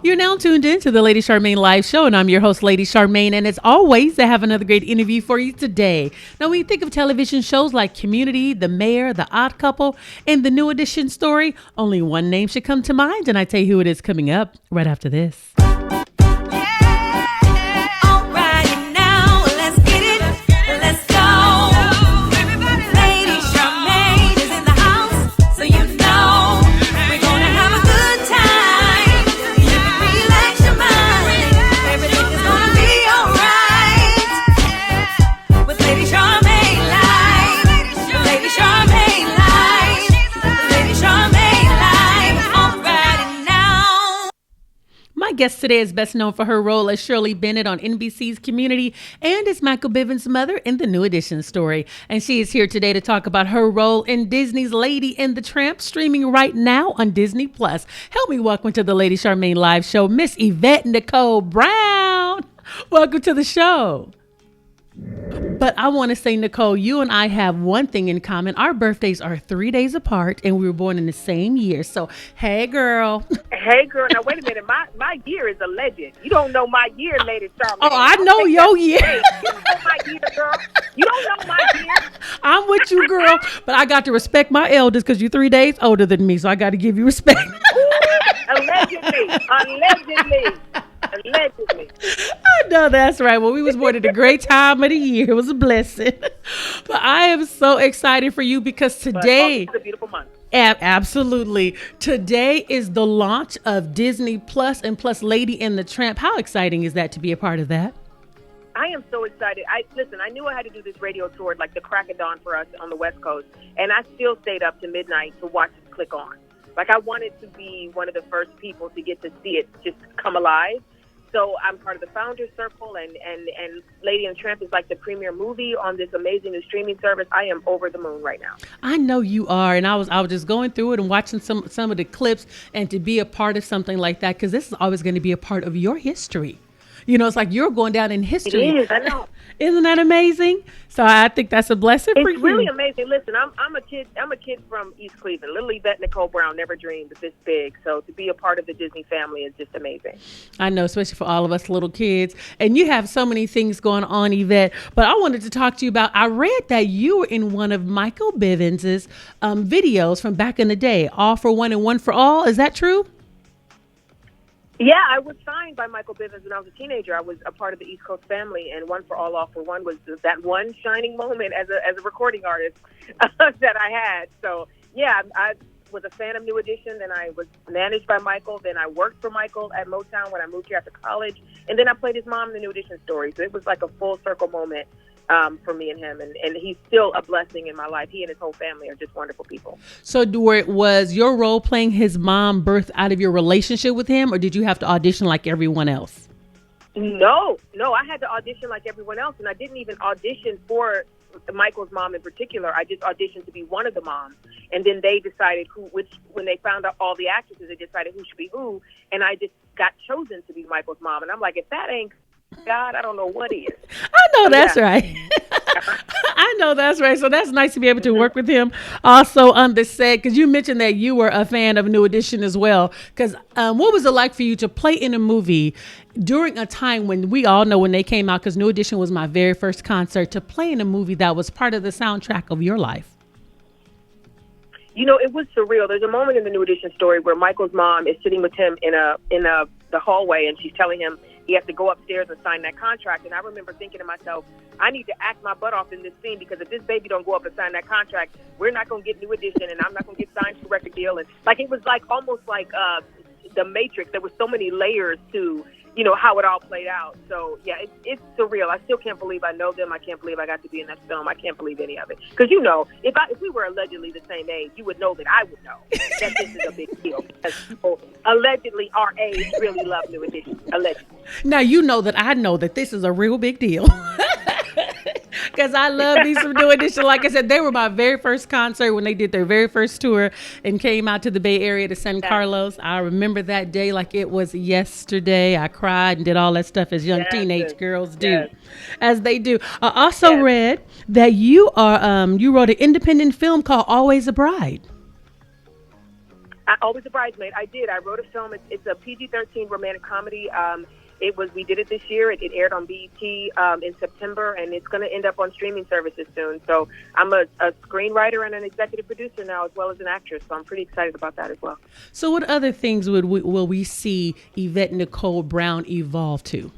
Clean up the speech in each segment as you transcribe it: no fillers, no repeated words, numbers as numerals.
You're now tuned in to the Lady Charmaine Live Show, and I'm your host, Lady Charmaine. And as always, I have another great interview for you today. Now, when you think of television shows like Community, The Mayor, The Odd Couple, and The New Edition Story, only one name should come to mind, and I tell you who it is coming up right after this. My guest today is best known for her role as Shirley Bennett on NBC's Community and as Michael Bivins' mother in The New Edition Story. And she is here today to talk about her role in Disney's Lady and the Tramp, streaming right now on Disney+. Help me welcome to the Lady Charmaine Live Show, Miss Yvette Nicole Brown. Welcome to the show. But I want to say, Nicole, you and I have one thing in common. Our birthdays are 3 days apart, and we were born in the same year. So, hey, girl. Hey, girl. Now, wait a minute. My year is a legend. You don't know my year, Lady Charmaine. Oh, I know your year. You don't know my year, girl. You don't know my year. I'm with you, girl. But I got to respect my elders because you're 3 days older than me, so I got to give you respect. Allegedly. Allegedly. I know that's right. Well, we was born at a great time of the year. It was a blessing. But I am so excited for you because today... It's a beautiful month. Absolutely. Today is the launch of Disney Plus and Plus Lady and the Tramp. How exciting is that to be a part of that? I am so excited. Listen, I knew I had to do this radio tour like the crack of dawn for us on the West Coast, and I still stayed up to midnight to watch it click on. Like, I wanted to be one of the first people to get to see it just come alive. So I'm part of the Founders Circle, and Lady and the Tramp is like the premiere movie on this amazing new streaming service. I am over the moon right now. I know you are, and I was just going through it and watching some of the clips, and to be a part of something like that, because this is always going to be a part of your history. You know, it's like you're going down in history. It is, I know. Isn't that amazing? So I think that's a blessing for you. It's really amazing. Listen, I'm a kid from East Cleveland. Little Yvette Nicole Brown never dreamed of this big. So to be a part of the Disney family is just amazing. I know, especially for all of us little kids. And you have so many things going on, Yvette. But I wanted to talk to you about, I read that you were in one of Michael Bivins' videos from back in the day, All for One and One for All. Is that true? Yeah, I was signed by Michael Bivins when I was a teenager. I was a part of the East Coast family, and One for All for One was that one shining moment as a recording artist that I had. So, yeah, I was a fan of New Edition, then I was managed by Michael, then I worked for Michael at Motown when I moved here after college, and then I played his mom in the New Edition story. So it was like a full circle moment for me and him, and he's still a blessing in my life. He and his whole family are just wonderful people. So was your role playing his mom birthed out of your relationship with him, or did you have to audition like everyone else? No, I had to audition like everyone else, and I didn't even audition for Michael's mom in particular. I just auditioned to be one of the moms, and then they decided when they found out all the actresses, they decided who should be who, and I just got chosen to be Michael's mom, and I'm like, if that ain't God, I don't know what is. I know that's right. I know that's right. So that's nice to be able to work with him also on the set, because you mentioned that you were a fan of New Edition as well. Because what was it like for you to play in a movie during a time when we all know when they came out, because New Edition was my very first concert, to play in a movie that was part of the soundtrack of your life? You know, it was surreal. There's a moment in the New Edition story where Michael's mom is sitting with him in the hallway, and she's telling him he has to go upstairs and sign that contract. And I remember thinking to myself, I need to act my butt off in this scene, because if this baby don't go up and sign that contract, we're not going to get New Edition, and I'm not going to get signed to a record deal. And like, it was like almost like The Matrix. There were so many layers to, how it all played out. So yeah, it's surreal. I still can't believe I know them. I can't believe I got to be in that film. I can't believe any of it. Because if we were allegedly the same age, you would know that I would know that this is a big deal. Because people allegedly our age really love New Edition. Allegedly. Now you know that I know that this is a real big deal. Because I love these from New Edition. Like I said, they were my very first concert when they did their very first tour and came out to the Bay Area to San Carlos. I remember that day like it was yesterday. I cried and did all that stuff as young teenage girls do, as they do. I also read that you wrote an independent film called Always a Bride. Always a Bridesmaid. I did. I wrote a film. It's a PG-13 romantic comedy. We did it this year. It aired on BET in September, and it's going to end up on streaming services soon. So I'm a screenwriter and an executive producer now, as well as an actress. So I'm pretty excited about that as well. So what other things will we see Yvette Nicole Brown evolve to?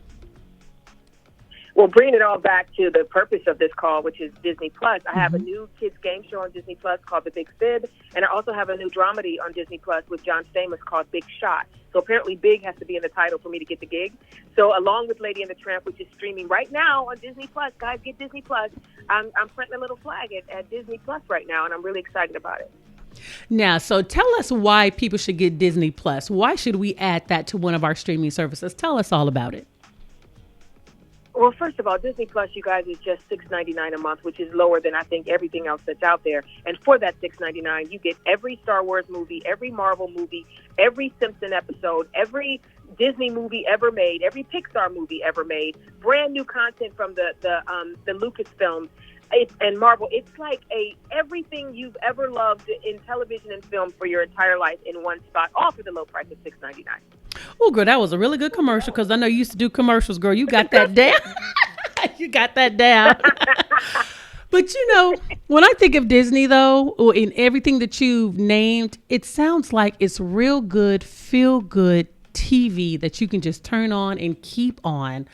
Well, bringing it all back to the purpose of this call, which is Disney Plus, I have a new kids game show on Disney Plus called The Big Fib, and I also have a new dramedy on Disney Plus with John Stamos called Big Shot. So apparently big has to be in the title for me to get the gig. So along with Lady and the Tramp, which is streaming right now on Disney Plus, guys, get Disney Plus. I'm planting a little flag at Disney Plus right now, and I'm really excited about it. Now, so tell us why people should get Disney Plus. Why should we add that to one of our streaming services? Tell us all about it. Well, first of all, Disney Plus, you guys, is just $6.99 a month, which is lower than I think everything else that's out there. And for that $6.99, you get every Star Wars movie, every Marvel movie, every Simpson episode, every Disney movie ever made, every Pixar movie ever made, brand new content from the Lucasfilms and Marvel. It's like everything you've ever loved in television and film for your entire life in one spot, all for the low price of $6.99. Oh, girl, that was a really good commercial because I know you used to do commercials, girl. You got that down. You got that down. But, when I think of Disney, though, or in everything that you've named, it sounds like it's real good, feel good TV that you can just turn on and keep on,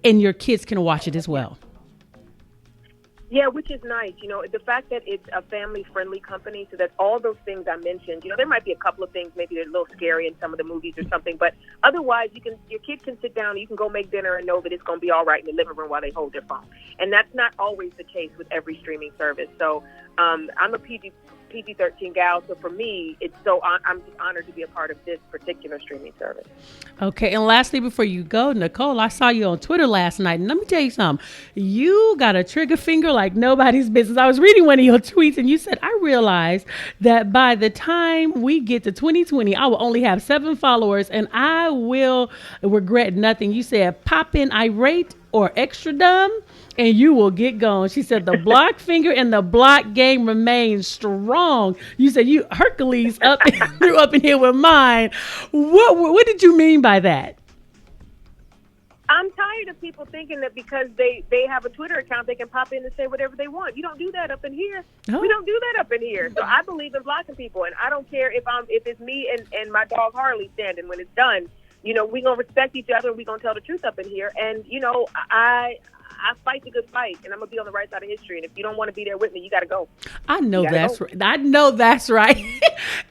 and your kids can watch it as well. Yeah, which is nice. The fact that it's a family-friendly company, so that all those things I mentioned, there might be a couple of things, maybe they're a little scary in some of the movies or something, but otherwise your kid can sit down, you can go make dinner and know that it's going to be all right in the living room while they hold their phone. And that's not always the case with every streaming service. So I'm a PG-13 gal, so for me, I'm just honored to be a part of this particular streaming service. Okay, and lastly, before you go, Nicole, I saw you on Twitter last night, and let me tell you something. You got a trigger finger like nobody's business. I was reading one of your tweets, and you said, I realized that by the time we get to 2020, I will only have 7 followers, and I will regret nothing. You said, pop in irate or extra dumb, and you will get going. She said the block finger and the block game remains strong. You said you Hercules threw up in here with mine. What did you mean by that? I'm tired of people thinking that because they have a Twitter account, they can pop in and say whatever they want. You don't do that up in here. Oh. We don't do that up in here. So I believe in blocking people, and I don't care if it's me and my dog Harley standing when it's done. We're going to respect each other, and we're going to tell the truth up in here. And, I fight the good fight, and I'm going to be on the right side of history. And if you don't want to be there with me, you got to go. I know that's right. I know that's right.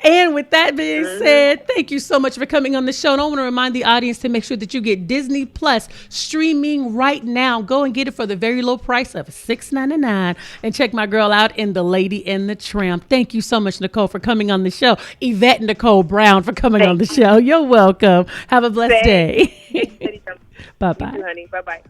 And with that being said, thank you so much for coming on the show. And I want to remind the audience to make sure that you get Disney Plus streaming right now. Go and get it for the very low price of $6.99. And check my girl out in The Lady and the Tramp. Thank you so much, Nicole, for coming on the show. Yvette Nicole Brown for coming on the show. You're welcome. Have a blessed day. Bye-bye. You too, honey. Bye-bye.